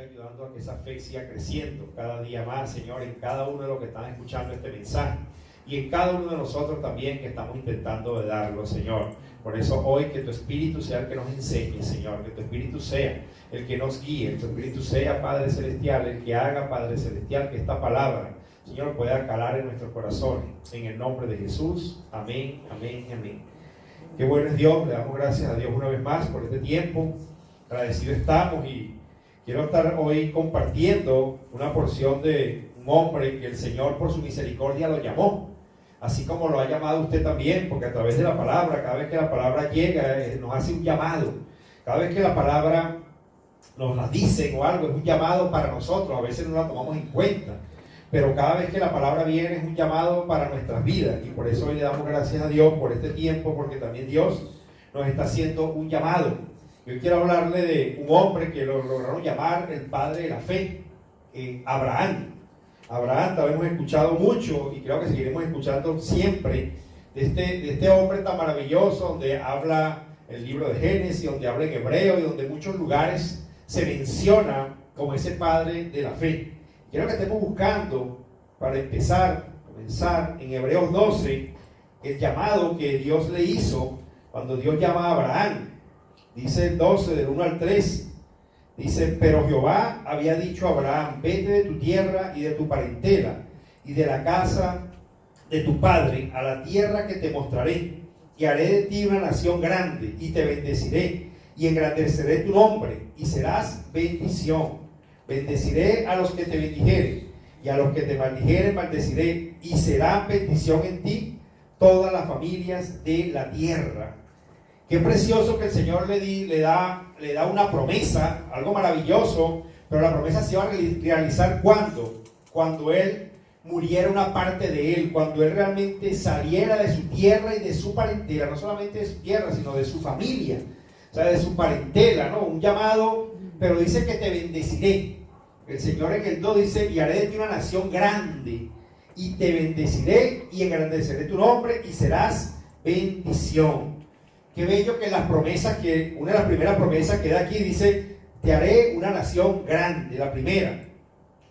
siga ayudando a que esa fe siga creciendo cada día más, Señor, en cada uno de los que están escuchando este mensaje y en cada uno de nosotros también que estamos intentando de darlo, Señor. Por eso hoy que tu Espíritu sea el que nos enseñe, Señor, que tu Espíritu sea el que nos guíe, que tu Espíritu sea, Padre Celestial, el que haga, Padre Celestial, que esta palabra, Señor, pueda calar en nuestros corazones. En el nombre de Jesús, amén, amén y amén. Qué bueno es Dios, le damos gracias a Dios una vez más por este tiempo. Agradecidos estamos y quiero estar hoy compartiendo una porción de un hombre que el Señor por su misericordia lo llamó, así como lo ha llamado usted también, porque a través de la palabra, cada vez que la palabra llega, nos hace un llamado. Cada vez que la palabra nos la dicen o algo, es un llamado para nosotros. A veces no la tomamos en cuenta, pero cada vez que la palabra viene es un llamado para nuestras vidas, y por eso hoy le damos gracias a Dios por este tiempo, porque también Dios nos está haciendo un llamado. Yo quiero hablarle de un hombre que lo lograron llamar el padre de la fe, Abraham. Abraham, también hemos escuchado mucho y creo que seguiremos escuchando siempre de este hombre tan maravilloso, donde habla el libro de Génesis, donde habla en hebreo y donde en muchos lugares se menciona como ese padre de la fe. Quiero que estemos buscando, para comenzar en Hebreos 12, el llamado que Dios le hizo cuando Dios llama a Abraham. Dice el 12, del 1 al 3, dice: pero Jehová había dicho a Abraham: vete de tu tierra y de tu parentela y de la casa de tu padre a la tierra que te mostraré, y haré de ti una nación grande, y te bendeciré, y engrandeceré tu nombre, y serás bendición. Bendeciré a los que te bendijeren, y a los que te maldijeren maldeciré, y será bendición en ti todas las familias de la tierra. Qué precioso que el Señor le da una promesa, algo maravilloso, pero la promesa se iba a realizar cuando Él muriera una parte de Él, cuando Él realmente saliera de su tierra y de su parentela, no solamente de su tierra, sino de su familia, o sea, de su parentela, ¿no? Un llamado, pero dice que te bendeciré. El Señor en el 2 dice: y haré de ti una nación grande, y te bendeciré, y engrandeceré tu nombre, y serás bendición. Qué bello que las promesas, que una de las primeras promesas que da aquí dice: te haré una nación grande, la primera,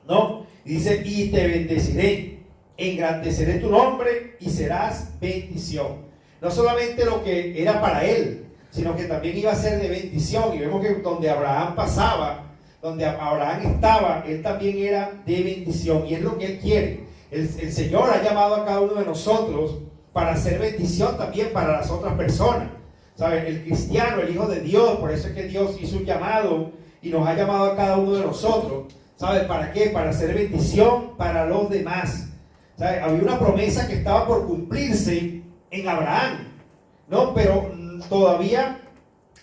¿no? Y dice: y te bendeciré, engrandeceré tu nombre, y serás bendición. No solamente lo que era para él, sino que también iba a ser de bendición. Y vemos que donde Abraham pasaba, donde Abraham estaba, él también era de bendición, y es lo que él quiere. El Señor ha llamado a cada uno de nosotros para hacer bendición también para las otras personas. ¿Sabe? El cristiano, el Hijo de Dios, por eso es que Dios hizo un llamado y nos ha llamado a cada uno de nosotros. ¿Sabe? ¿Para qué? Para hacer bendición para los demás. ¿Sabe? Había una promesa que estaba por cumplirse en Abraham, ¿no? Pero todavía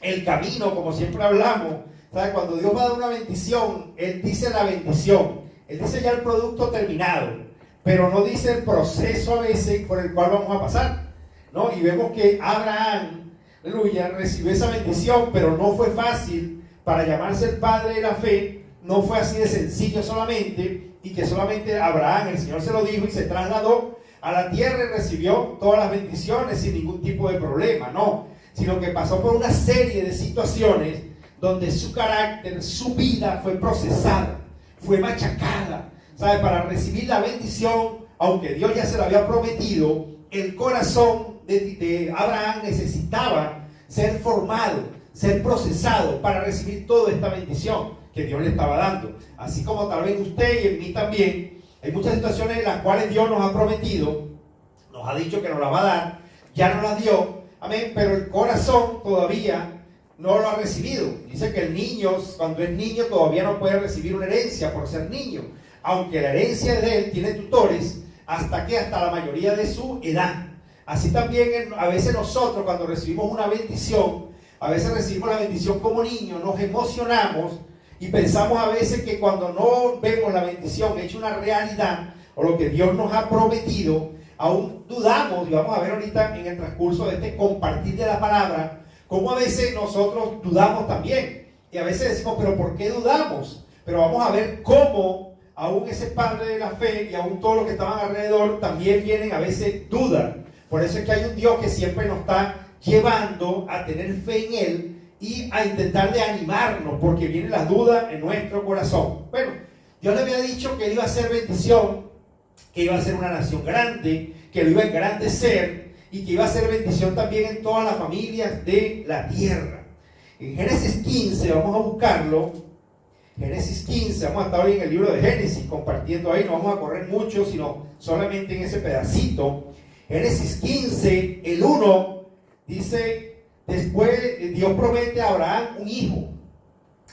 el camino, como siempre hablamos, ¿sabe? Cuando Dios va a dar una bendición, Él dice la bendición, Él dice ya el producto terminado, pero no dice el proceso a veces por el cual vamos a pasar, ¿no? Y vemos que Abraham, aleluya, recibió esa bendición, pero no fue fácil. Para llamarse el padre de la fe, no fue así de sencillo solamente, y que solamente Abraham, el Señor se lo dijo y se trasladó a la tierra y recibió todas las bendiciones sin ningún tipo de problema, no, sino que pasó por una serie de situaciones donde su carácter, su vida fue procesada, fue machacada, ¿sabe? Para recibir la bendición, aunque Dios ya se la había prometido, el corazón de Abraham necesitaba ser formado, ser procesado para recibir toda esta bendición que Dios le estaba dando. Así como tal vez usted y en mí también, hay muchas situaciones en las cuales Dios nos ha prometido, nos ha dicho que nos la va a dar, ya nos las dio, amén, pero el corazón todavía no lo ha recibido. Dice que el niño, cuando es niño, todavía no puede recibir una herencia por ser niño, aunque la herencia de él tiene tutores hasta la mayoría de su edad. Así también a veces nosotros, cuando recibimos una bendición, a veces recibimos la bendición como niños, nos emocionamos y pensamos a veces que cuando no vemos la bendición hecha una realidad, o lo que Dios nos ha prometido, aún dudamos. Y vamos a ver ahorita en el transcurso de este compartir de la palabra, cómo a veces nosotros dudamos también. Y a veces decimos: pero ¿por qué dudamos? Pero vamos a ver cómo aún ese padre de la fe y aún todos los que estaban alrededor también vienen a veces dudas. Por eso es que hay un Dios que siempre nos está llevando a tener fe en Él y a intentar de animarnos, porque vienen las dudas en nuestro corazón. Bueno, Dios le había dicho que él iba a ser bendición, que iba a ser una nación grande, que lo iba a engrandecer y que iba a ser bendición también en todas las familias de la tierra. En Génesis 15, vamos a buscarlo. Génesis 15, vamos a estar hoy en el libro de Génesis compartiendo ahí, no vamos a correr mucho, sino solamente en ese pedacito. Génesis 15, el 1, dice, después Dios promete a Abraham un hijo.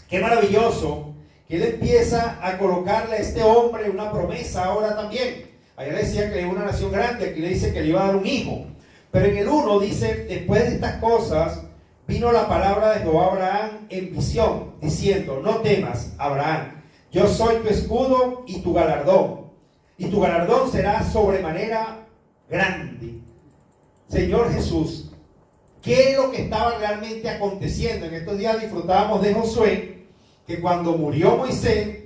Qué maravilloso que él empieza a colocarle a este hombre una promesa ahora también. Allá le decía que le iba a una nación grande, aquí le dice que le iba a dar un hijo. Pero en el 1 dice, después de estas cosas, vino la palabra de Jehová a Abraham en visión, diciendo, no temas, Abraham, yo soy tu escudo y tu galardón será sobremanera grande. Señor Jesús, ¿qué es lo que estaba realmente aconteciendo? En estos días disfrutábamos de Josué, que cuando murió Moisés,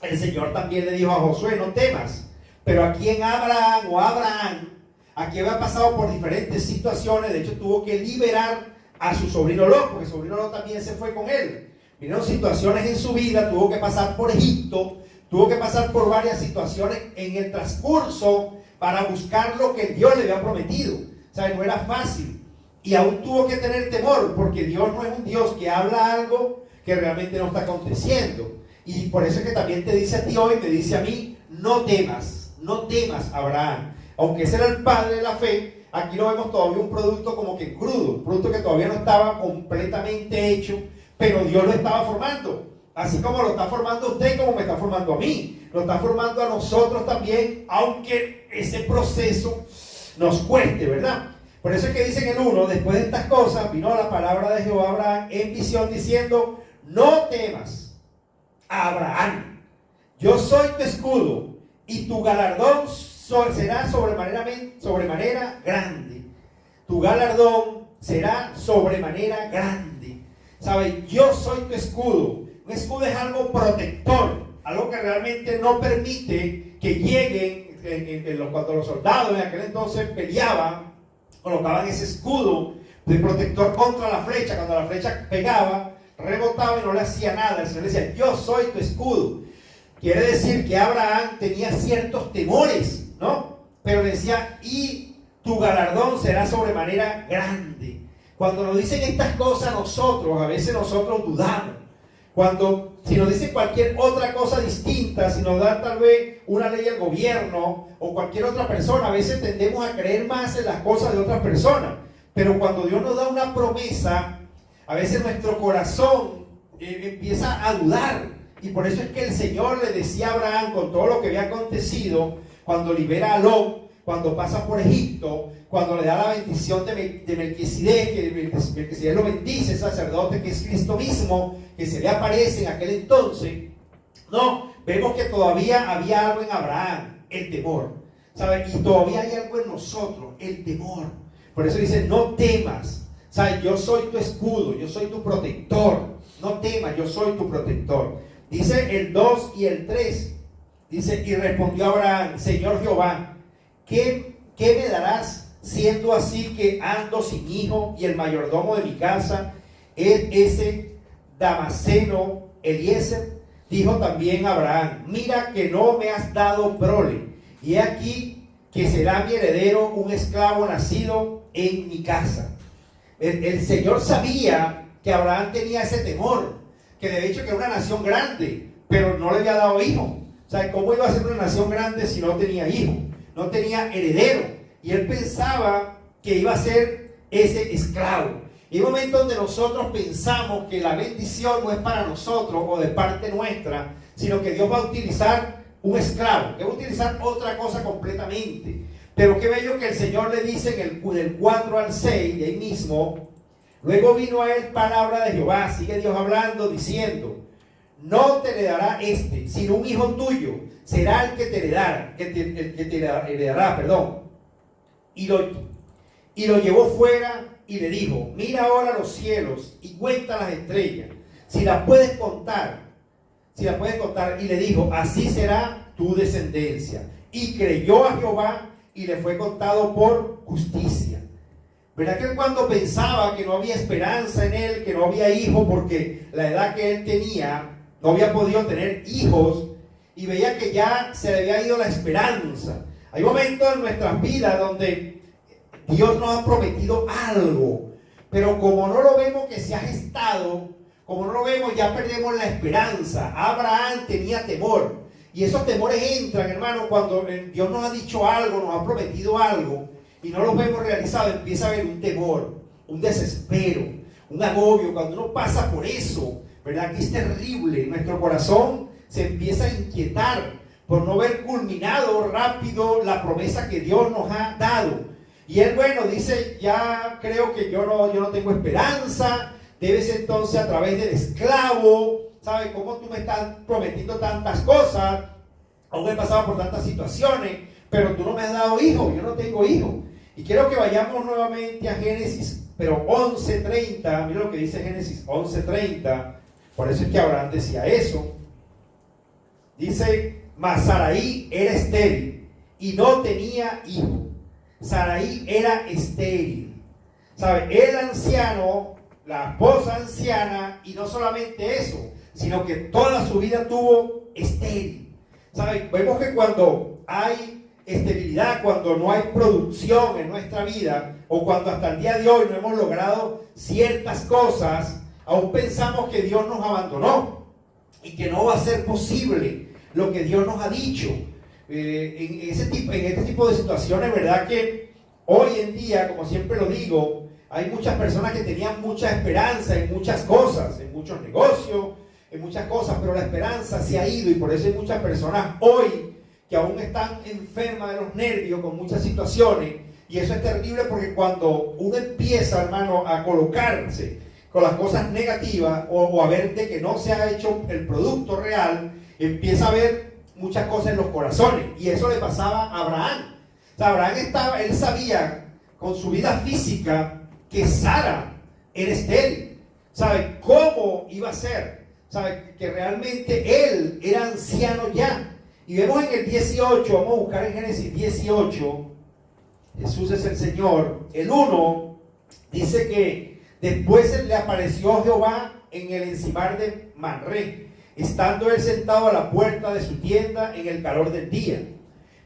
el Señor también le dijo a Josué, no temas. Pero aquí en Abraham, aquí había pasado por diferentes situaciones, de hecho tuvo que liberar a su sobrino Lot, porque su sobrino Lot también se fue con él. Vinieron situaciones en su vida, tuvo que pasar por Egipto, tuvo que pasar por varias situaciones en el transcurso para buscar lo que Dios le había prometido. O sea, no era fácil. Y aún tuvo que tener temor, porque Dios no es un Dios que habla algo que realmente no está aconteciendo. Y por eso es que también te dice a ti hoy, me dice a mí, no temas, Abraham. Aunque ese era el padre de la fe, aquí lo vemos todavía un producto como que crudo, un producto que todavía no estaba completamente hecho, pero Dios lo estaba formando. Así como lo está formando usted y como me está formando a mí. Lo está formando a nosotros también, aunque ese proceso nos cueste, ¿verdad? Por eso es que dice en el 1, después de estas cosas, vino la palabra de Jehová a Abraham en visión diciendo, no temas, Abraham, yo soy tu escudo y tu galardón será sobremanera grande. Tu galardón será sobremanera grande. ¿Sabes? Yo soy tu escudo. Un escudo es algo protector, algo que realmente no permite que lleguen, cuando los soldados en aquel entonces peleaban, colocaban ese escudo de protector contra la flecha. Cuando la flecha pegaba, rebotaba y no le hacía nada. El Señor le decía, yo soy tu escudo. Quiere decir que Abraham tenía ciertos temores, ¿no? Pero le decía, y tu galardón será sobremanera grande. Cuando nos dicen estas cosas a veces nosotros dudamos. Si nos dicen cualquier otra cosa distinta, si nos dan tal vez una ley del gobierno o cualquier otra persona, a veces tendemos a creer más en las cosas de otras personas. Pero cuando Dios nos da una promesa, a veces nuestro corazón empieza a dudar. Y por eso es que el Señor le decía a Abraham, con todo lo que había acontecido, cuando libera a Lot, cuando pasa por Egipto, cuando le da la bendición de Melquisedec, que Melquisedec lo bendice, el sacerdote que es Cristo mismo, que se le aparece en aquel entonces, no, vemos que todavía había algo en Abraham, el temor, ¿sabes? Y todavía hay algo en nosotros, el temor. Por eso dice, no temas, ¿sabes? Yo soy tu escudo, yo soy tu protector, no temas, yo soy tu protector. Dice el 2 y el 3, dice, y respondió Abraham, Señor Jehová, ¿qué me darás siendo así que ando sin hijo y el mayordomo de mi casa es ese Damaseno Eliezer? Dijo también Abraham, mira que no me has dado prole, y he aquí que será mi heredero un esclavo nacido en mi casa. El Señor sabía que Abraham tenía ese temor, que de hecho que era una nación grande, pero no le había dado hijo. O sea, ¿cómo iba a ser una nación grande si no tenía hijo? No tenía heredero. Y él pensaba que iba a ser ese esclavo. Y hay un momento donde nosotros pensamos que la bendición no es para nosotros o de parte nuestra, sino que Dios va a utilizar un esclavo, que va a utilizar otra cosa completamente. Pero qué bello que el Señor le dice del 4 al 6, de ahí mismo, luego vino a él palabra de Jehová, sigue Dios hablando, diciendo, no te heredará sino un hijo tuyo será el que te heredará, Y lo llevó fuera y le dijo, mira ahora los cielos y cuenta las estrellas, si las puedes contar. Y le dijo, así será tu descendencia. Y creyó a Jehová y le fue contado por justicia. ¿Verdad que él cuando pensaba que no había esperanza en él, que no había hijo, porque la edad que él tenía, no había podido tener hijos, y veía que ya se le había ido la esperanza? Hay momentos en nuestras vidas donde Dios nos ha prometido algo, pero como no lo vemos que se ha gestado, como no lo vemos, ya perdemos la esperanza. Abraham tenía temor, y esos temores entran, hermano, cuando Dios nos ha dicho algo, nos ha prometido algo, y no lo vemos realizado. Empieza a haber un temor, un desespero, un agobio. Cuando uno pasa por eso, ¿verdad? Que es terrible. Nuestro corazón se empieza a inquietar por no ver culminado rápido la promesa que Dios nos ha dado. Y él, bueno, dice, ya creo que yo no tengo esperanza. Debe ser entonces a través del esclavo. ¿Sabes cómo tú me estás prometiendo tantas cosas? Aún he pasado por tantas situaciones, pero tú no me has dado hijo. Yo no tengo hijo. Y quiero que vayamos nuevamente a Génesis, pero 11:30. Mira lo que dice Génesis 11:30. Por eso es que Abraham decía eso. Dice, mas Sarai era estéril y no tenía hijo. Sarai era estéril. ¿Sabe? El anciano, la esposa anciana, y no solamente eso, sino que toda su vida tuvo estéril. ¿Sabe? Vemos que cuando hay esterilidad, cuando no hay producción en nuestra vida, o cuando hasta el día de hoy no hemos logrado ciertas cosas, aún pensamos que Dios nos abandonó y que no va a ser posible lo que Dios nos ha dicho. En este tipo de situaciones, ¿verdad? Que hoy en día, como siempre lo digo, hay muchas personas que tenían mucha esperanza en muchas cosas, en muchos negocios, en muchas cosas, pero la esperanza se ha ido, y por eso hay muchas personas hoy que aún están enfermas de los nervios con muchas situaciones. Y eso es terrible, porque cuando uno empieza, hermano, a colocarse con las cosas negativas, o a ver de que no se ha hecho el producto real, empieza a ver muchas cosas en los corazones. Y eso le pasaba a Abraham. O sea, Abraham él sabía con su vida física que Sara era estéril. ¿Sabe cómo iba a ser? ¿Sabe que realmente él era anciano ya? Y vemos en el 18, vamos a buscar en Génesis 18, Jesús es el Señor. El 1 dice que después le apareció Jehová en el encimar de Manré, estando él sentado a la puerta de su tienda en el calor del día.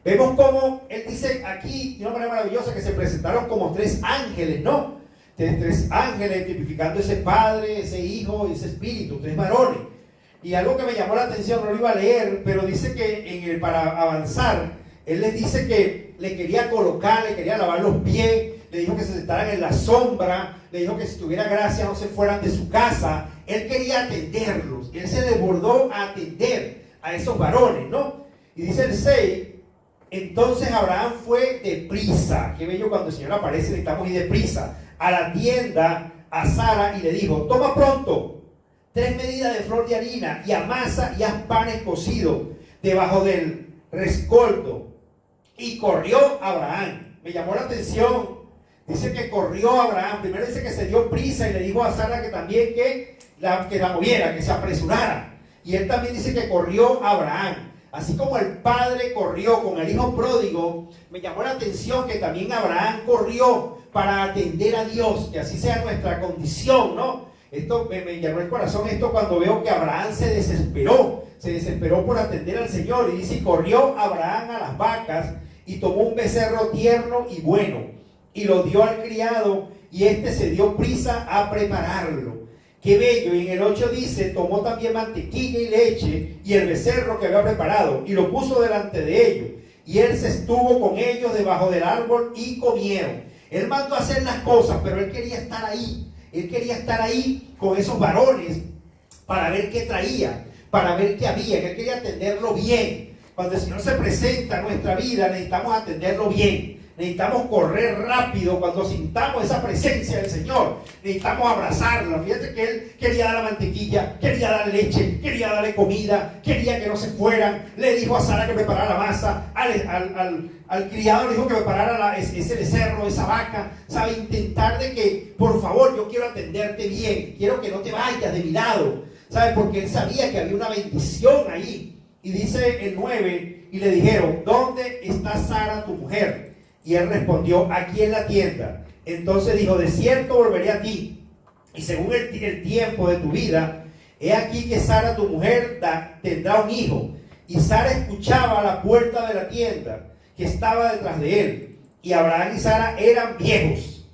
Vemos cómo él dice aquí, de una manera maravillosa, que se presentaron como 3 ángeles, ¿no? 3 ángeles tipificando ese Padre, ese Hijo y ese Espíritu, 3 varones. Y algo que me llamó la atención, no lo iba a leer, pero dice que para avanzar, él les dice que le quería colocar, le quería lavar los pies, le dijo que se sentaran en la sombra, le dijo que si tuviera gracia no se fueran de su casa. Él quería atenderlos, él se desbordó a atender a esos varones, ¿no? Y dice el 6, entonces Abraham fue deprisa. Qué bello cuando el Señor aparece, necesitamos ir deprisa a la tienda a Sara y le dijo, toma pronto 3 medidas de flor de harina y amasa y haz panes cocidos debajo del rescoldo. Y corrió Abraham. Me llamó la atención. Dice que corrió Abraham. Primero dice que se dio prisa y le dijo a Sara que también que la moviera, que se apresurara. Y él también dice que corrió Abraham. Así como el padre corrió con el hijo pródigo, me llamó la atención que también Abraham corrió para atender a Dios. Que así sea nuestra condición, ¿no? Esto me llenó el corazón, esto cuando veo que Abraham se desesperó por atender al Señor. Y dice, corrió Abraham a las vacas y tomó un becerro tierno y bueno, y lo dio al criado, y éste se dio prisa a prepararlo. Qué bello. Y en el 8 dice, tomó también mantequilla y leche y el becerro que había preparado, y lo puso delante de ellos, y él se estuvo con ellos debajo del árbol y comieron. Él mandó a hacer las cosas, pero él quería estar ahí. Él quería estar ahí con esos varones para ver qué traía, para ver qué había. Él quería atenderlo bien. Cuando el Señor se presenta en nuestra vida, necesitamos atenderlo bien. Necesitamos correr rápido cuando sintamos esa presencia del Señor. Necesitamos abrazarlo. Fíjate que él quería dar la mantequilla, quería dar leche, quería darle comida, quería que no se fueran. Le dijo a Sara que preparara la masa. Al criado le dijo que preparara ese becerro, esa vaca. Sabe, intentar de que, por favor, yo quiero atenderte bien. Quiero que no te vayas de mi lado. ¿Sabe? Porque él sabía que había una bendición ahí. Y dice el 9, y le dijeron, ¿dónde está Sara tu mujer? Y él respondió, aquí en la tienda. Entonces dijo, de cierto volveré a ti, y según el tiempo de tu vida, he aquí que Sara tu mujer tendrá un hijo. Y Sara escuchaba a la puerta de la tienda que estaba detrás de él. Y Abraham y Sara eran viejos,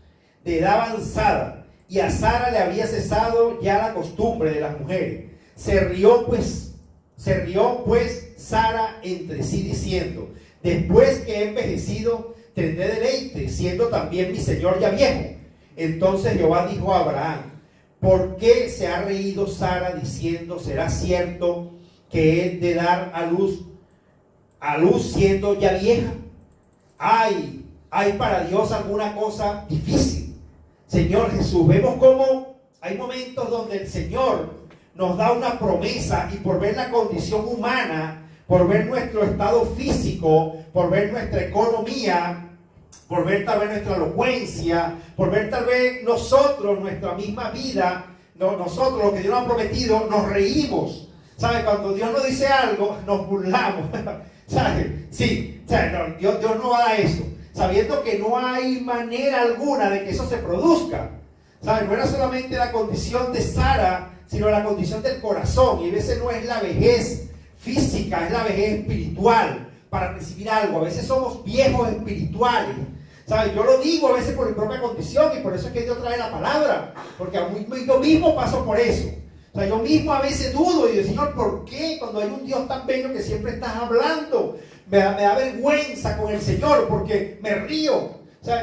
de edad avanzada, y a Sara le había cesado ya la costumbre de las mujeres. Se rió pues Sara entre sí diciendo, después que he envejecido, tendré deleite, siendo también mi señor ya viejo. Entonces Jehová dijo a Abraham, ¿por qué se ha reído Sara diciendo, será cierto que he de dar a luz siendo ya vieja? ¿Hay para Dios alguna cosa difícil? Señor Jesús, vemos cómo hay momentos donde el Señor nos da una promesa, y por ver la condición humana, por ver nuestro estado físico, por ver nuestra economía, por ver tal vez nuestra elocuencia, por ver tal vez nosotros, nuestra misma vida, nosotros lo que Dios nos ha prometido, nos reímos. ¿Sabe? Cuando Dios nos dice algo, nos burlamos. ¿Sabe? Sí, no, Dios no va a dar eso, sabiendo que no hay manera alguna de que eso se produzca. ¿Sabe? No era solamente la condición de Sara, sino la condición del corazón. Y a veces no es la vejez física, es la vejez espiritual para recibir algo. A veces somos viejos espirituales. ¿Sabe? Yo lo digo a veces por mi propia condición, y por eso es que Dios trae la palabra, porque yo mismo paso por eso. O sea, yo mismo a veces dudo y digo, Señor, ¿por qué cuando hay un Dios tan bello que siempre estás hablando? Me da vergüenza con el Señor porque me río. O sea,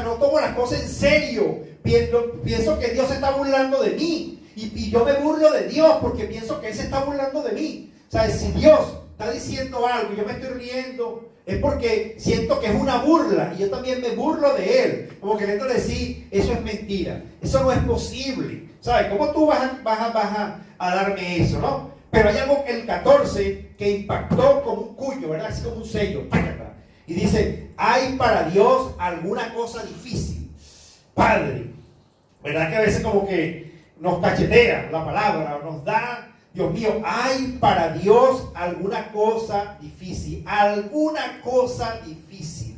no tomo las cosas en serio. Pienso que Dios se está burlando de mí. Y yo me burlo de Dios porque pienso que Él se está burlando de mí. O sea, si Dios está diciendo algo y yo me estoy riendo, es porque siento que es una burla, y yo también me burlo de Él, como queriendo decir, eso es mentira, eso no es posible. ¿Sabes? ¿Cómo tú vas a darme eso, no? Pero hay algo, el 14, que impactó como un cuyo, ¿verdad? Así como un sello. Y dice, ¿hay para Dios alguna cosa difícil? Padre, ¿verdad? Que a veces como que nos cachetea la palabra, nos da, Dios mío, ¿hay para Dios alguna cosa difícil? Alguna cosa difícil.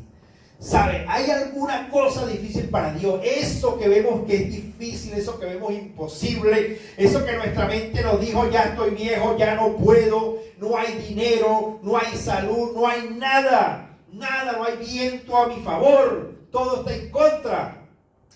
¿Sabe? ¿Hay alguna cosa difícil para Dios? Eso que vemos que es difícil, eso que vemos imposible, eso que nuestra mente nos dijo, ya estoy viejo, ya no puedo, no hay dinero, no hay salud, no hay nada, no hay viento a mi favor, todo está en contra.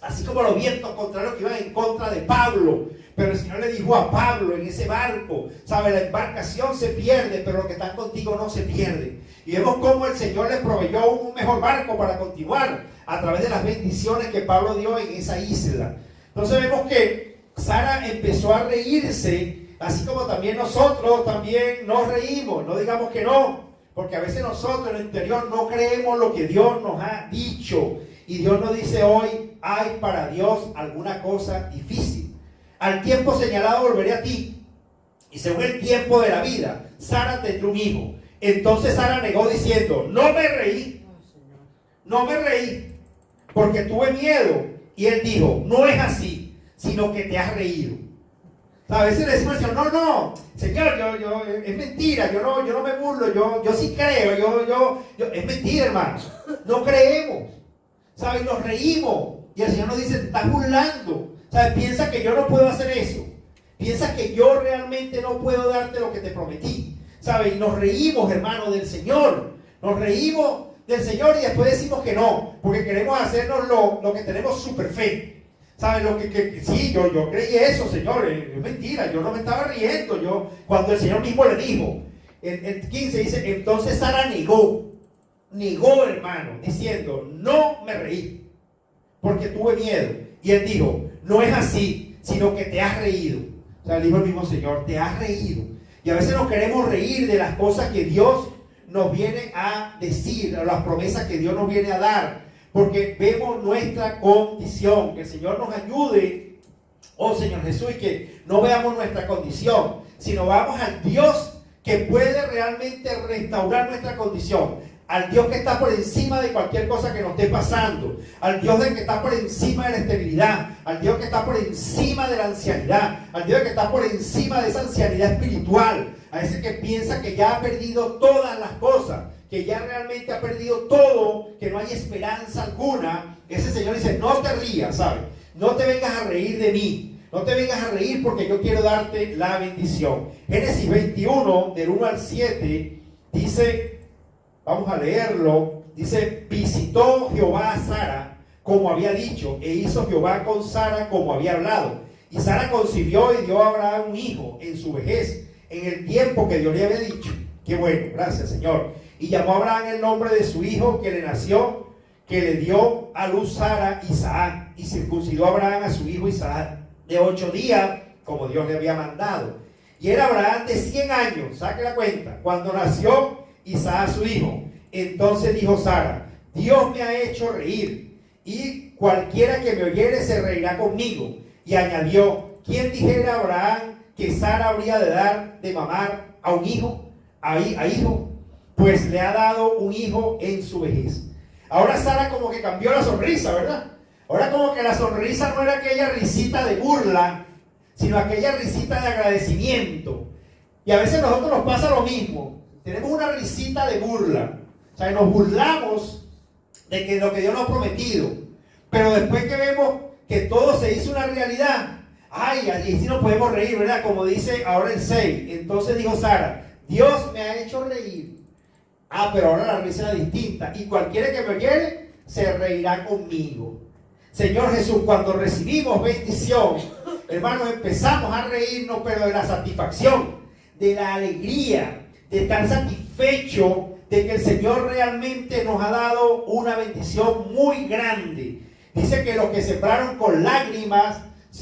Así como los vientos contrarios que iban en contra de Pablo. Pero el Señor le dijo a Pablo en ese barco, ¿sabe? La embarcación se pierde, pero lo que está contigo no se pierde. Y vemos cómo el Señor le proveyó un mejor barco para continuar a través de las bendiciones que Pablo dio en esa isla. Entonces vemos que Sara empezó a reírse, así como también nosotros también nos reímos. No digamos que no, porque a veces nosotros en el interior no creemos lo que Dios nos ha dicho. Y Dios nos dice hoy, ¿hay para Dios alguna cosa difícil? Al tiempo señalado volveré a ti, y según el tiempo de la vida, Sara tendrá un hijo. Entonces Sara negó diciendo, no me reí, porque tuve miedo. Y él dijo, no es así, sino que te has reído. A veces le decimos al Señor, no, Señor, es mentira, yo no me burlo, yo sí creo, es mentira, hermanos, no creemos. ¿Sabes? Nos reímos. Y el Señor nos dice, te estás burlando. ¿Sabes? Piensa que yo no puedo hacer eso. Piensa que yo realmente no puedo darte lo que te prometí. ¿Sabes? Y nos reímos, hermano, del Señor. Nos reímos del Señor y después decimos que no. Porque queremos hacernos lo que tenemos super fe. ¿Sabes? Sí, yo creí eso, Señor. Es mentira, yo no me estaba riendo. Cuando el Señor mismo le dijo. El 15 dice, entonces Sara negó, hermano, diciendo, no me reí, porque tuve miedo. Y él dijo, no es así, sino que te has reído. O sea, dijo el mismo Señor, te has reído. Y a veces nos queremos reír de las cosas que Dios nos viene a decir, de las promesas que Dios nos viene a dar, porque vemos nuestra condición. Que el Señor nos ayude, oh Señor Jesús, y que no veamos nuestra condición, sino vamos al Dios que puede realmente restaurar nuestra condición. Al Dios que está por encima de cualquier cosa que nos esté pasando, al Dios que está por encima de la esterilidad, al Dios que está por encima de la ancianidad, al Dios que está por encima de esa ancianidad espiritual, a ese que piensa que ya ha perdido todas las cosas, que ya realmente ha perdido todo, que no hay esperanza alguna, ese Señor dice, no te rías, ¿sabes? No te vengas a reír de mí, no te vengas a reír porque yo quiero darte la bendición. Génesis 21, del 1 al 7, dice, vamos a leerlo, dice, visitó Jehová a Sara como había dicho, e hizo Jehová con Sara como había hablado. Y Sara concibió y dio a Abraham un hijo en su vejez, en el tiempo que Dios le había dicho. Qué bueno, gracias Señor. Y llamó a Abraham el nombre de su hijo que le nació, que le dio a luz Sara, Isaac. Y circuncidó a Abraham a su hijo Isaac de 8 días, como Dios le había mandado. Y era Abraham de 100 años, saque la cuenta, cuando nació Isaac su hijo. Entonces dijo Sara, Dios me ha hecho reír, y cualquiera que me oyere se reirá conmigo. Y añadió, ¿quién dijera a Abraham que Sara habría de dar de mamar a un hijo? A hijo, pues le ha dado un hijo en su vejez. Ahora Sara como que cambió la sonrisa, ¿verdad? Ahora como que la sonrisa no era aquella risita de burla, sino aquella risita de agradecimiento. Y a veces a nosotros nos pasa lo mismo. Tenemos una risita de burla. O sea, nos burlamos de que lo que Dios nos ha prometido. Pero después que vemos que todo se hizo una realidad, ay, allí sí nos podemos reír, ¿verdad? Como dice ahora el 6. Entonces dijo Sara, Dios me ha hecho reír. Ah, pero ahora la risa era distinta. Y cualquiera que me oyere se reirá conmigo. Señor Jesús, cuando recibimos bendición, hermanos, empezamos a reírnos, pero de la satisfacción, de la alegría, de estar satisfecho de que el Señor realmente nos ha dado una bendición muy grande. Dice que los que sembraron con lágrimas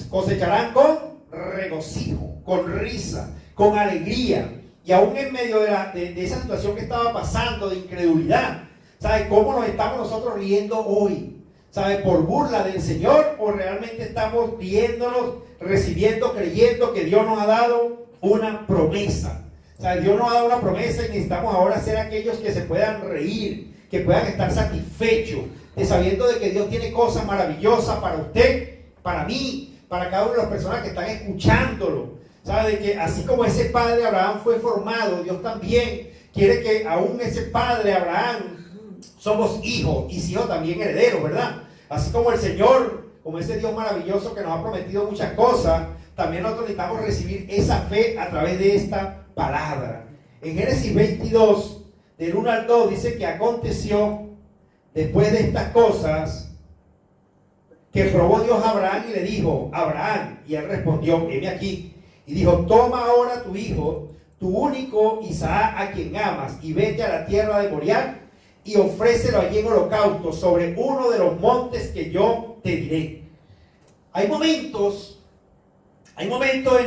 cosecharán con regocijo, con risa, con alegría. Y aún en medio de esa situación que estaba pasando, de incredulidad, ¿sabe cómo nos estamos nosotros riendo hoy? ¿Sabe? ¿Por burla del Señor o realmente estamos riéndonos, recibiendo, creyendo que Dios nos ha dado una promesa? ¿Sabe? Dios nos ha dado una promesa y necesitamos ahora ser aquellos que se puedan reír, que puedan estar satisfechos, de sabiendo de que Dios tiene cosas maravillosas para usted, para mí, para cada una de las personas que están escuchándolo. ¿Sabe? De que así como ese padre Abraham fue formado, Dios también quiere que aún ese padre Abraham somos hijos y si hijos también herederos, ¿verdad? Así como el Señor, como ese Dios maravilloso que nos ha prometido muchas cosas, también nosotros necesitamos recibir esa fe a través de esta palabra. En Génesis 22, del 1 al 2, dice que aconteció después de estas cosas que probó Dios a Abraham y le dijo, Abraham, y él respondió, heme aquí. Y dijo, toma ahora tu hijo, tu único Isaac, a quien amas, y vete a la tierra de Moriah, y ofrécelo allí en holocausto sobre uno de los montes que yo te diré. Hay momentos en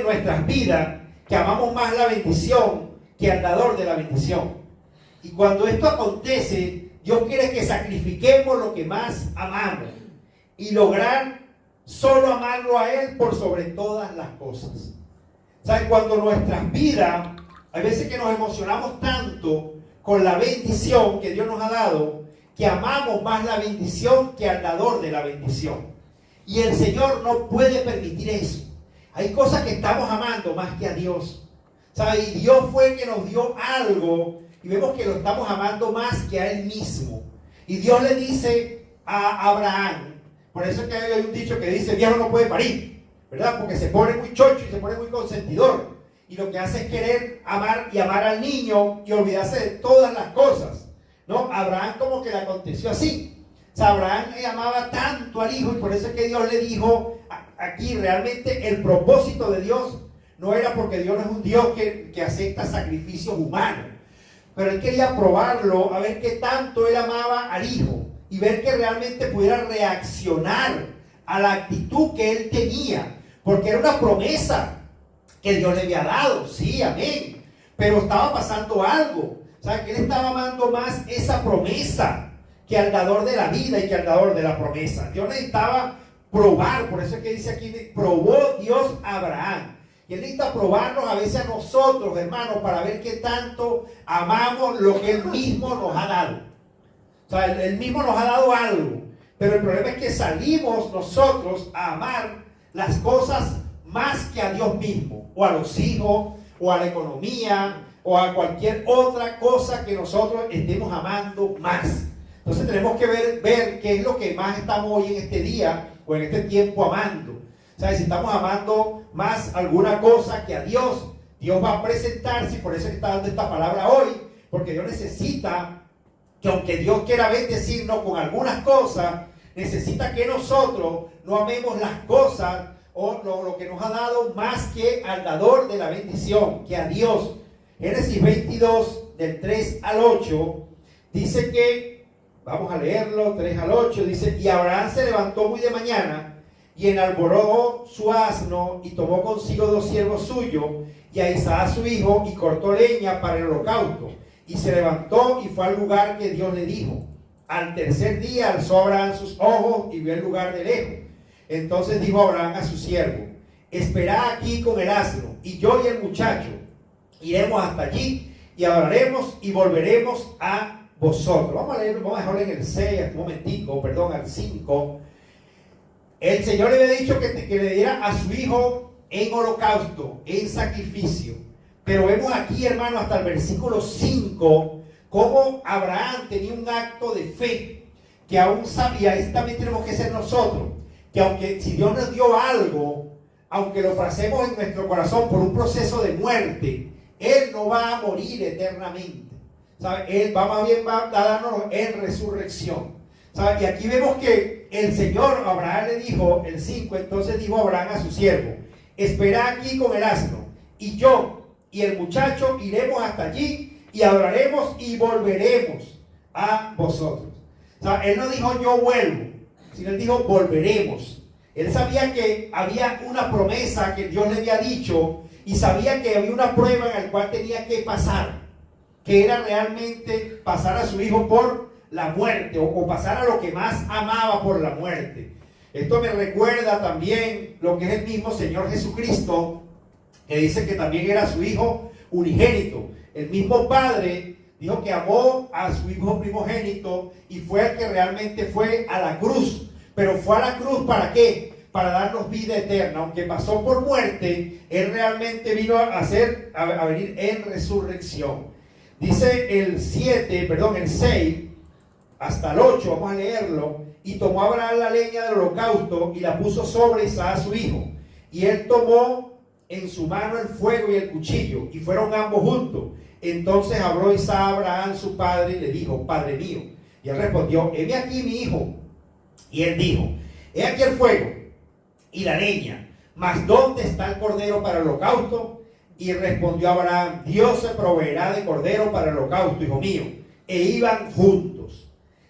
nuestras vidas que amamos más la bendición que al dador de la bendición. Y cuando esto acontece, Dios quiere que sacrifiquemos lo que más amamos y lograr solo amarlo a Él por sobre todas las cosas. ¿Saben? Cuando nuestras vidas, hay veces que nos emocionamos tanto con la bendición que Dios nos ha dado, que amamos más la bendición que al dador de la bendición. Y el Señor no puede permitir eso. Hay cosas que estamos amando más que a Dios. ¿Sabe? Y Dios fue el que nos dio algo y vemos que lo estamos amando más que a Él mismo. Y Dios le dice a Abraham, por eso es que hay un dicho que dice, viejo no puede parir, ¿verdad? Porque se pone muy chocho y se pone muy consentidor. Y lo que hace es querer amar y amar al niño y olvidarse de todas las cosas, ¿no? Abraham como que le aconteció así. O sea, Abraham amaba tanto al hijo y por eso es que Dios le dijo aquí realmente el propósito de Dios no era porque Dios no es un Dios que acepta sacrificios humanos. Pero él quería probarlo, a ver qué tanto él amaba al hijo y ver que realmente pudiera reaccionar a la actitud que él tenía, porque era una promesa que Dios le había dado, sí, amén, pero estaba pasando algo. O sea, que él estaba amando más esa promesa que al dador de la vida y que al dador de la promesa. Dios necesitaba probar, por eso es que dice aquí, probó Dios a Abraham. Y Él necesita probarnos a veces a nosotros, hermanos, para ver qué tanto amamos lo que Él mismo nos ha dado. O sea, Él mismo nos ha dado algo, pero el problema es que salimos nosotros a amar las cosas más que a Dios mismo, o a los hijos, o a la economía, o a cualquier otra cosa que nosotros estemos amando más. Entonces tenemos que ver qué es lo que más estamos hoy en este día o en este tiempo amando. ¿Sabes? Si estamos amando más alguna cosa que a Dios, Dios va a presentarse, y por eso está dando esta palabra hoy, porque Dios necesita que, aunque Dios quiera bendecirnos con algunas cosas, necesita que nosotros no amemos las cosas o lo que nos ha dado más que al dador de la bendición, que a Dios. Génesis 22, del 3 al 8, dice que, vamos a leerlo, 3 al 8, dice: y Abraham se levantó muy de mañana, y enarboló su asno, y tomó consigo 2 siervos suyos, y a Isaac su hijo, y cortó leña para el holocausto, y se levantó y fue al lugar que Dios le dijo. Al tercer día alzó Abraham sus ojos y vio el lugar de lejos. Entonces dijo Abraham a su siervo: esperá aquí con el asno, y yo y el muchacho iremos hasta allí, y adoraremos y volveremos a vosotros. Vamos a leer, vamos a dejarlo en el 6, un momentico, perdón, al 5. El Señor le había dicho que le diera a su hijo en holocausto, en sacrificio. Pero vemos aquí, hermano, hasta el versículo 5, cómo Abraham tenía un acto de fe que aún sabía. Esto también tenemos que ser nosotros, que aunque si Dios nos dio algo, aunque lo pasemos en nuestro corazón por un proceso de muerte, Él no va a morir eternamente, ¿sabe? Él va más bien va a darnos en resurrección, ¿sabe? Y aquí vemos que el Señor, Abraham le dijo, el 5, entonces dijo Abraham a su siervo: espera aquí con el asno, y yo y el muchacho iremos hasta allí, y adoraremos y volveremos a vosotros. O sea, él no dijo yo vuelvo, sino él dijo volveremos. Él sabía que había una promesa que Dios le había dicho, y sabía que había una prueba en la cual tenía que pasar, que era realmente pasar a su hijo por la muerte, o pasar a lo que más amaba por la muerte. Esto me recuerda también lo que es el mismo Señor Jesucristo, que dice que también era su hijo unigénito. El mismo Padre dijo que amó a su hijo primogénito, y fue el que realmente fue a la cruz. Pero fue a la cruz, ¿para qué? Para darnos vida eterna. Aunque pasó por muerte, Él realmente vino a venir en resurrección. Dice el 6 hasta el 8, vamos a leerlo. Y tomó Abraham la leña del holocausto y la puso sobre Isaac su hijo. Y él tomó en su mano el fuego y el cuchillo, y fueron ambos juntos. Entonces habló Isaac a Abraham su padre y le dijo: Padre mío. Y él respondió: heme aquí, mi hijo. Y él dijo: he aquí el fuego y la leña, mas ¿dónde está el cordero para el holocausto? Y respondió Abraham: Dios se proveerá de cordero para el holocausto, hijo mío. E iban juntos.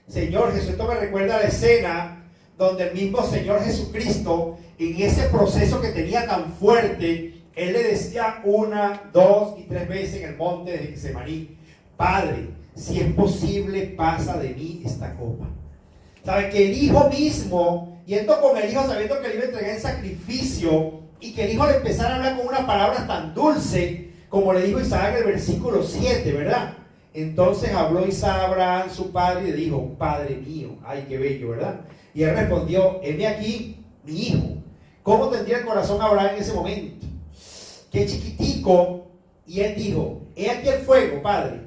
Señor Jesús, esto me recuerda a la escena donde el mismo Señor Jesucristo, en ese proceso que tenía tan fuerte, Él le decía 1, 2 y 3 veces en el monte de Getsemaní: Padre, si es posible, pasa de mí esta copa. ¿Sabe? Que el hijo mismo, yendo con el hijo sabiendo que le iba a entregar en sacrificio, y que el hijo le empezara a hablar con una palabra tan dulce, como le dijo Isaac en el versículo 7, ¿verdad? Entonces habló Isaac a Abraham su padre y le dijo: Padre mío. Ay, qué bello, ¿verdad? Y él respondió: heme aquí, mi hijo. ¿Cómo tendría el corazón Abraham en ese momento? Qué chiquitico. Y él dijo: he aquí el fuego, padre,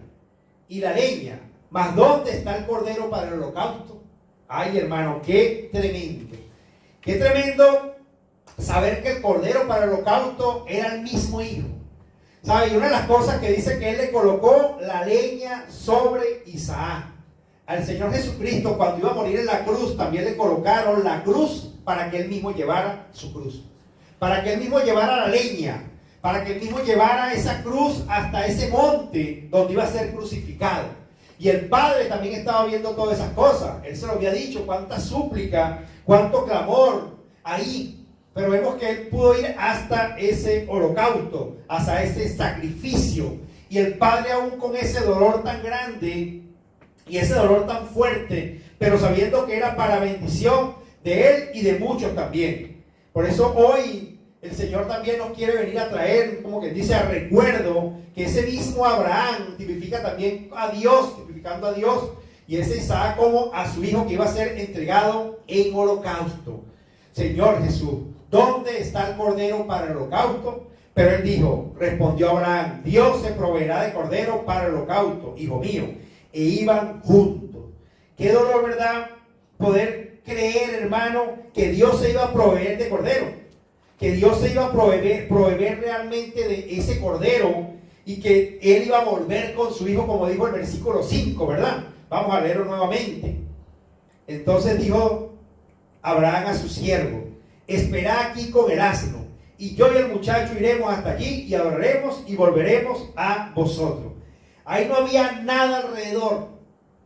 y la leña, mas ¿dónde está el cordero para el holocausto? Ay, hermano, qué tremendo. Qué tremendo saber que el cordero para el holocausto era el mismo hijo. ¿Sabe? Y una de las cosas que dice que él le colocó la leña sobre Isaac. Al Señor Jesucristo, cuando iba a morir en la cruz, también le colocaron la cruz para que él mismo llevara su cruz, para que él mismo llevara la leña, para que él mismo llevara esa cruz hasta ese monte donde iba a ser crucificado. Y el Padre también estaba viendo todas esas cosas. Él se lo había dicho: cuánta súplica, cuánto clamor ahí. Pero vemos que él pudo ir hasta ese holocausto, hasta ese sacrificio. Y el Padre, aún con ese dolor tan grande y ese dolor tan fuerte, pero sabiendo que era para bendición de él y de muchos también. Por eso hoy el Señor también nos quiere venir a traer, como que dice, a recuerdo que ese mismo Abraham tipifica también a Dios, tipificando a Dios, y ese Isaac como a su hijo que iba a ser entregado en holocausto. Señor Jesús, ¿dónde está el cordero para el holocausto? Pero él dijo, respondió Abraham, Dios se proveerá de cordero para el holocausto, hijo mío. E iban juntos. Qué dolor, ¿verdad? Poder creer, hermano, que Dios se iba a proveer de cordero. Que Dios se iba a proveer realmente de ese cordero y que él iba a volver con su hijo, como dijo el versículo 5, ¿verdad? Vamos a leerlo nuevamente. Entonces dijo Abraham a su siervo, espera aquí con el asno, y yo y el muchacho iremos hasta allí y adoraremos y volveremos a vosotros. Ahí no había nada alrededor,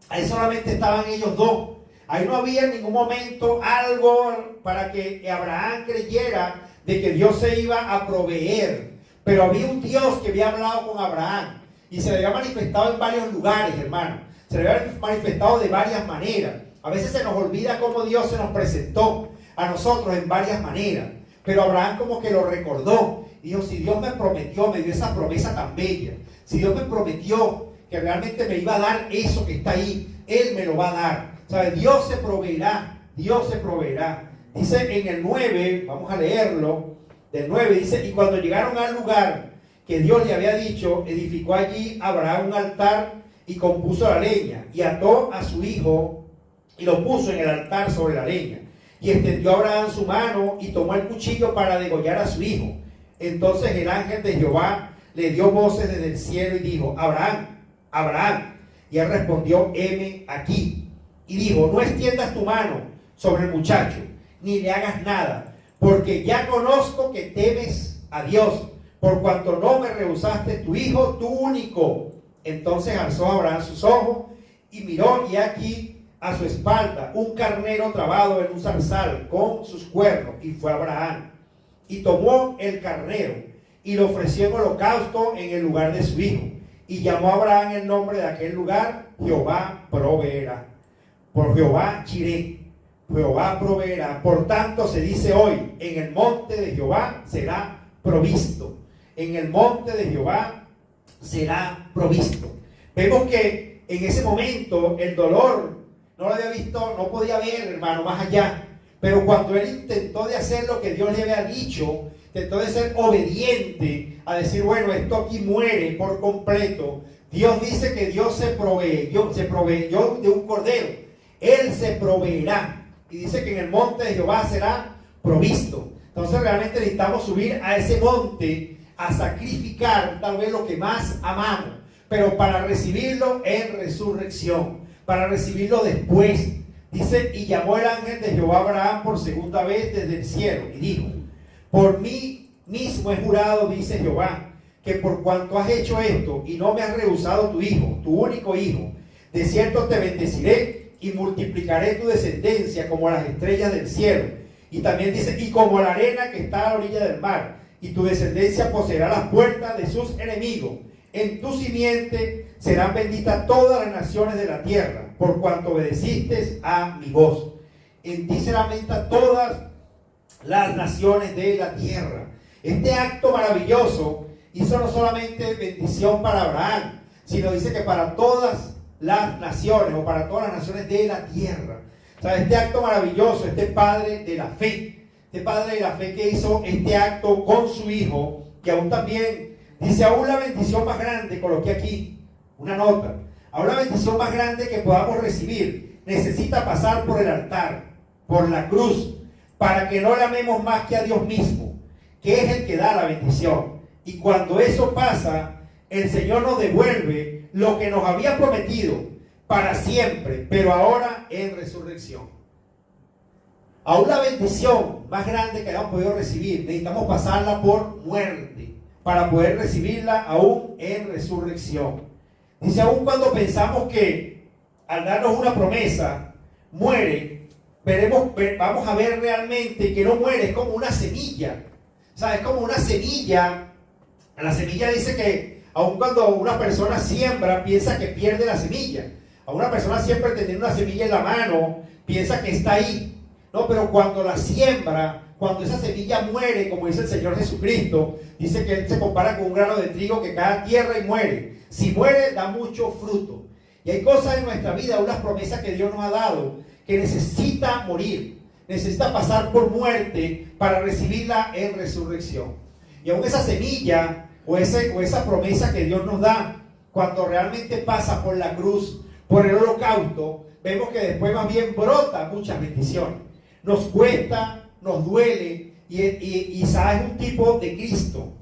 ahí solamente estaban ellos dos. Ahí no había en ningún momento algo para que Abraham creyera de que Dios se iba a proveer. Pero había un Dios que había hablado con Abraham y se le había manifestado en varios lugares, hermano. Se le había manifestado de varias maneras. A veces se nos olvida cómo Dios se nos presentó a nosotros en varias maneras. Pero Abraham como que lo recordó. Dijo, si Dios me prometió, me dio esa promesa tan bella. Si Dios me prometió que realmente me iba a dar eso que está ahí, Él me lo va a dar. ¿Sabe? Dios se proveerá. Dios se proveerá. Dice en el 9, vamos a leerlo. Del 9 dice, y cuando llegaron al lugar que Dios le había dicho, edificó allí Abraham un altar y compuso la leña, y ató a su hijo y lo puso en el altar sobre la leña. Y extendió Abraham su mano y tomó el cuchillo para degollar a su hijo. Entonces el ángel de Jehová le dio voces desde el cielo y dijo, Abraham, Abraham. Y él respondió, heme aquí. Y dijo, no extiendas tu mano sobre el muchacho, ni le hagas nada, porque ya conozco que temes a Dios, por cuanto no me rehusaste tu hijo, tu único. Entonces alzó Abraham sus ojos y miró, y aquí a su espalda un carnero trabado en un zarzal con sus cuernos, y fue Abraham y tomó el carnero y lo ofreció en holocausto en el lugar de su hijo, y llamó a Abraham el nombre de aquel lugar, Jehová proveerá. Por Jehová Jireh, Jehová proveerá. Por tanto se dice hoy, en el monte de Jehová será provisto. En el monte de Jehová será provisto. Vemos que en ese momento el dolor no lo había visto, no podía ver, hermano, más allá. Pero cuando él intentó de hacer lo que Dios le había dicho, intentó de ser obediente, a decir, bueno, esto aquí muere por completo. Dios dice que Dios se proveyó de un cordero. Él se proveerá. Y dice que en el monte de Jehová será provisto. Entonces realmente necesitamos subir a ese monte a sacrificar tal vez lo que más amamos, pero para recibirlo en resurrección, para recibirlo después. Dice, y llamó el ángel de Jehová a Abraham por segunda vez desde el cielo y dijo, por mí mismo he jurado, dice Jehová, que por cuanto has hecho esto y no me has rehusado tu hijo, tu único hijo, de cierto te bendeciré y multiplicaré tu descendencia como las estrellas del cielo. Y también dice, y como la arena que está a la orilla del mar, y tu descendencia poseerá las puertas de sus enemigos. En tu simiente serán benditas todas las naciones de la tierra, por cuanto obedeciste a mi voz. En ti serán benditas todas las naciones de la tierra. Este acto maravilloso hizo no solamente bendición para Abraham, sino dice que para todas las naciones, o para todas las naciones de la tierra. O sea, este acto maravilloso, este padre de la fe que hizo este acto con su hijo, que aún también dice, aún la bendición más grande, coloqué aquí una nota, aún la bendición más grande que podamos recibir necesita pasar por el altar, por la cruz, para que no le amemos más que a Dios mismo, que es el que da la bendición. Y cuando eso pasa, el Señor nos devuelve lo que nos había prometido para siempre, pero ahora en resurrección. Aún la bendición más grande que hayamos podido recibir, necesitamos pasarla por muerte para poder recibirla aún en resurrección. Dice, aún cuando pensamos que al darnos una promesa muere, vamos a ver realmente que no muere, es como una semilla. O sea, es como una semilla. La semilla dice que aun cuando una persona siembra, piensa que pierde la semilla. A una persona siempre teniendo una semilla en la mano, piensa que está ahí. No, pero cuando la siembra, cuando esa semilla muere, como dice el Señor Jesucristo, dice que Él se compara con un grano de trigo que cae a tierra y muere. Si muere, da mucho fruto. Y hay cosas en nuestra vida, unas promesas que Dios nos ha dado, que necesita morir, necesita pasar por muerte para recibirla en resurrección. Y aún esa semilla o esa promesa que Dios nos da, cuando realmente pasa por la cruz, por el holocausto, vemos que después más bien brota muchas bendiciones. Nos cuesta, nos duele, y Isaac es un tipo de Cristo.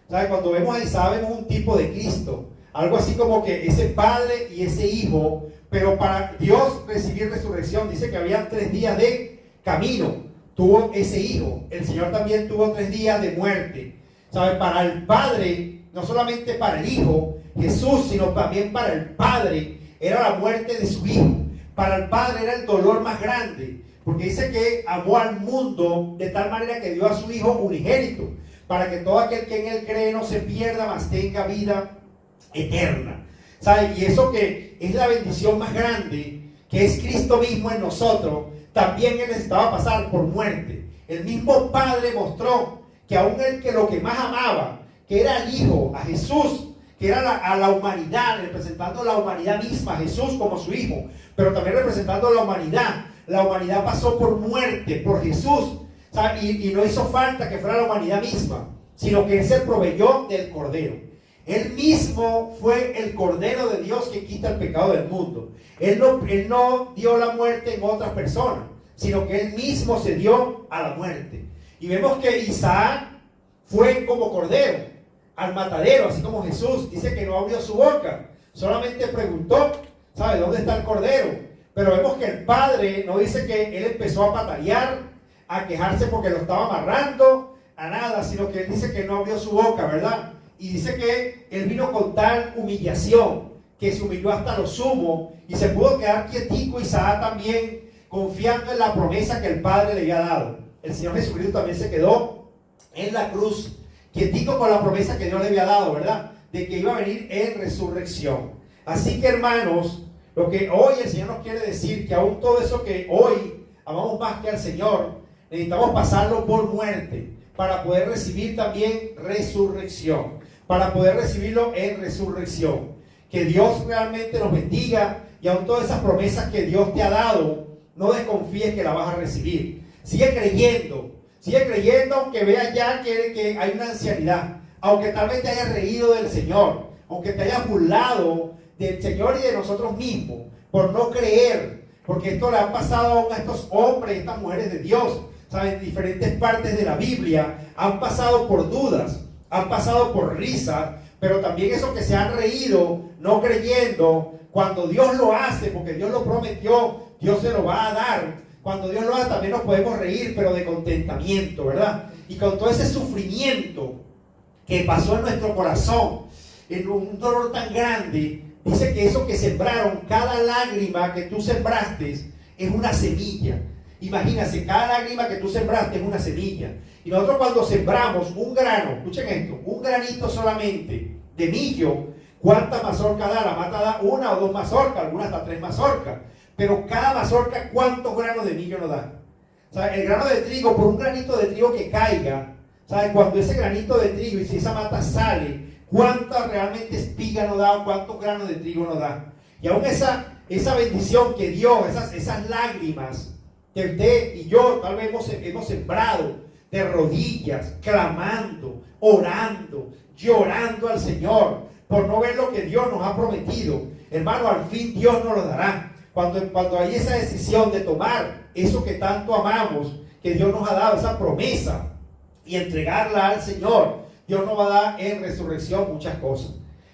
¿Sabe? Cuando vemos a Isaac vemos un tipo de Cristo. Algo así como que ese padre y ese hijo, pero para Dios recibir resurrección, dice que habían 3 días de camino. Tuvo ese hijo. El Señor también tuvo 3 días de muerte. ¿Sabe? Para el padre, no solamente para el hijo, Jesús, sino también para el padre, era la muerte de su hijo. Para el padre era el dolor más grande, porque dice que amó al mundo de tal manera que dio a su hijo unigénito, para que todo aquel que en él cree no se pierda, mas tenga vida eterna. ¿Sabe? Y eso que es la bendición más grande, que es Cristo mismo en nosotros, también él necesitaba pasar por muerte. El mismo Padre mostró que aún él, que lo que más amaba, que era el Hijo, a Jesús, que era a la humanidad, representando la humanidad misma, Jesús como su Hijo, pero también representando la humanidad pasó por muerte, por Jesús, ¿sabe? Y no hizo falta que fuera la humanidad misma, sino que él se proveyó del Cordero. Él mismo fue el Cordero de Dios que quita el pecado del mundo. Él no dio la muerte en otras personas, sino que él mismo se dio a la muerte. Y vemos que Isaac fue como cordero al matadero, así como Jesús. Dice que no abrió su boca, solamente preguntó, ¿sabe dónde está el cordero? Pero vemos que el padre no dice que él empezó a patalear, a quejarse porque lo estaba amarrando, a nada, sino que él dice que no abrió su boca, ¿verdad? Y dice que él vino con tal humillación, que se humilló hasta lo sumo, y se pudo quedar quietico Isaac también, confiando en la promesa que el Padre le había dado. El Señor Jesucristo también se quedó en la cruz, quietico con la promesa que Dios le había dado, ¿verdad? De que iba a venir en resurrección. Así que, hermanos, lo que hoy el Señor nos quiere decir, que aún todo eso que hoy amamos más que al Señor, necesitamos pasarlo por muerte, para poder recibir también resurrección, para poder recibirlo en resurrección. Que Dios realmente nos bendiga, y aún todas esas promesas que Dios te ha dado, no desconfíes que la vas a recibir. Sigue creyendo aunque veas ya que hay una ancianidad, aunque tal vez te hayas reído del Señor, aunque te hayas burlado del Señor y de nosotros mismos por no creer, porque esto le ha pasado a estos hombres y estas mujeres de Dios, ¿saben? Diferentes partes de la Biblia han pasado por dudas, han pasado por risa, pero también eso que se han reído no creyendo, cuando Dios lo hace, porque Dios lo prometió, Dios se lo va a dar. Cuando Dios lo hace también nos podemos reír, pero de contentamiento, ¿verdad? Y con todo ese sufrimiento que pasó en nuestro corazón, en un dolor tan grande, dice que eso que sembraron, cada lágrima que tú sembraste es una semilla. Imagínate, cada lágrima que tú sembraste es una semilla. Y nosotros cuando sembramos un grano, escuchen esto, un granito solamente de millo, ¿cuánta mazorca da? La mata da 1 o 2 mazorcas, algunas hasta 3 mazorcas. Pero cada mazorca, ¿cuántos granos de millo nos da? O sea, el grano de trigo, por un granito de trigo que caiga, ¿sabes? Cuando ese granito de trigo, y si esa mata sale, ¿cuánta realmente espiga nos da? ¿Cuántos granos de trigo nos da? Y aún esa bendición que dio, esas lágrimas que usted y yo tal vez hemos sembrado de rodillas, clamando, orando, llorando al Señor por no ver lo que Dios nos ha prometido. Hermano, al fin Dios nos lo dará. Cuando hay esa decisión de tomar eso que tanto amamos, que Dios nos ha dado, esa promesa, y entregarla al Señor, Dios nos va a dar en resurrección muchas cosas.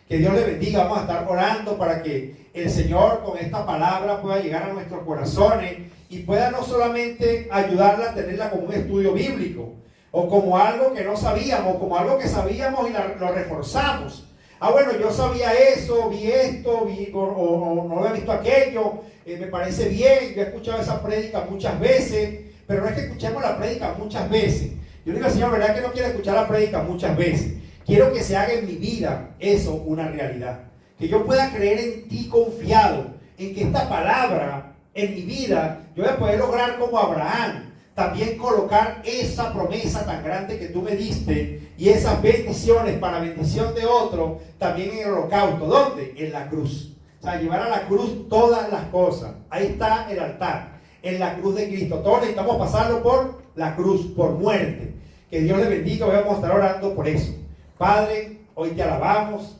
Que Dios le bendiga. Vamos a estar orando para que el Señor con esta palabra pueda llegar a nuestros corazones y pueda no solamente ayudarla a tenerla como un estudio bíblico, o como algo que no sabíamos, como algo que sabíamos y lo reforzamos. Bueno, yo sabía eso, vi esto, o no había visto aquello, me parece bien, yo he escuchado esa prédica muchas veces, pero no es que escuchemos la prédica muchas veces. Yo digo, Señor, ¿verdad que no quiero escuchar la prédica muchas veces? Quiero que se haga en mi vida eso una realidad. Que yo pueda creer en ti confiado, en que esta palabra en mi vida, yo voy a poder lograr como Abraham, también colocar esa promesa tan grande que tú me diste y esas bendiciones para bendición de otro, también en el holocausto. ¿Dónde? En la cruz. O sea, llevar a la cruz todas las cosas. Ahí está el altar, en la cruz de Cristo. Todos necesitamos pasarlo por la cruz, por muerte. Que Dios le bendiga. Hoy vamos a estar orando por eso. Padre, hoy te alabamos.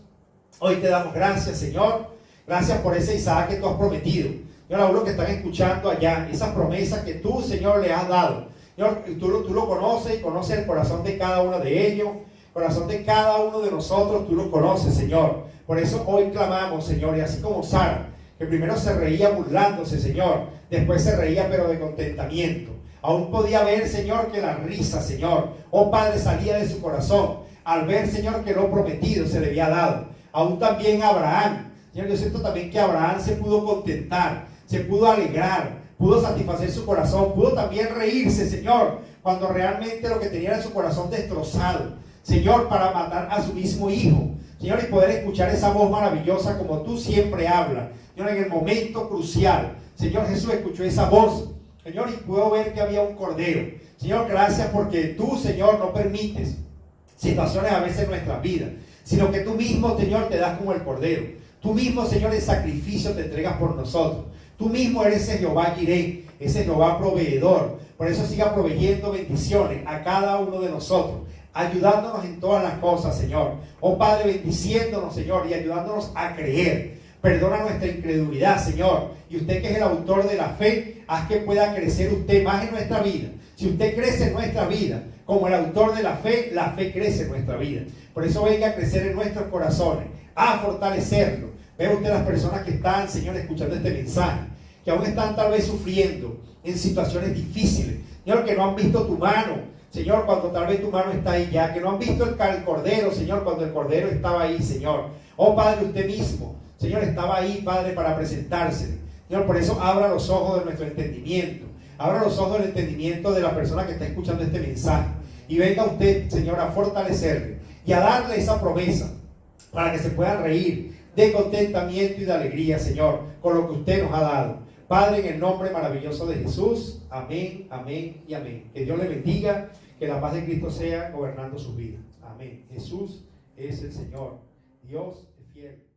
Hoy te damos gracias, Señor. Gracias por ese Isaac que tú has prometido. Señor, a los que están escuchando allá, esa promesa que tú, Señor, le has dado. Señor, tú lo conoces y conoces el corazón de cada uno de ellos. El corazón de cada uno de nosotros, tú lo conoces, Señor. Por eso hoy clamamos, Señor, y así como Sara, que primero se reía burlándose, Señor, después se reía pero de contentamiento. Aún podía ver, Señor, que la risa, Señor, oh Padre, salía de su corazón al ver, Señor, que lo prometido se le había dado. Aún también Abraham, Señor, yo siento también que Abraham se pudo contentar, se pudo alegrar, pudo satisfacer su corazón, pudo también reírse, Señor, cuando realmente lo que tenía era su corazón destrozado, Señor, para matar a su mismo hijo, Señor, y poder escuchar esa voz maravillosa como tú siempre hablas, Señor, en el momento crucial, Señor, Jesús escuchó esa voz, Señor, y pudo ver que había un cordero. Señor, gracias porque tú, Señor, no permites situaciones a veces en nuestras vidas, sino que tú mismo, Señor, te das como el cordero. Tú mismo, Señor, en sacrificio te entregas por nosotros. Tú mismo eres ese Jehová Jireh, ese Jehová proveedor. Por eso siga proveyendo bendiciones a cada uno de nosotros, ayudándonos en todas las cosas, Señor. Oh Padre, bendiciéndonos, Señor, y ayudándonos a creer. Perdona nuestra incredulidad, Señor. Y usted que es el autor de la fe, haz que pueda crecer usted más en nuestra vida. Si usted crece en nuestra vida como el autor de la fe crece en nuestra vida. Por eso venga a crecer en nuestros corazones, a fortalecerlo. Ve usted las personas que están, Señor, escuchando este mensaje, que aún están tal vez sufriendo en situaciones difíciles. Señor, que no han visto tu mano, Señor, cuando tal vez tu mano está ahí ya, que no han visto el cordero, Señor, cuando el cordero estaba ahí, Señor. Oh Padre, usted mismo, Señor, estaba ahí, Padre, para presentarse. Señor, por eso abra los ojos de nuestro entendimiento. Abra los ojos del entendimiento de la persona que está escuchando este mensaje. Y venga usted, Señor, a fortalecerle y a darle esa promesa para que se pueda reír de contentamiento y de alegría, Señor, con lo que usted nos ha dado. Padre, en el nombre maravilloso de Jesús, amén, amén y amén. Que Dios le bendiga, que la paz de Cristo sea gobernando su vida. Amén. Jesús es el Señor. Dios es fiel.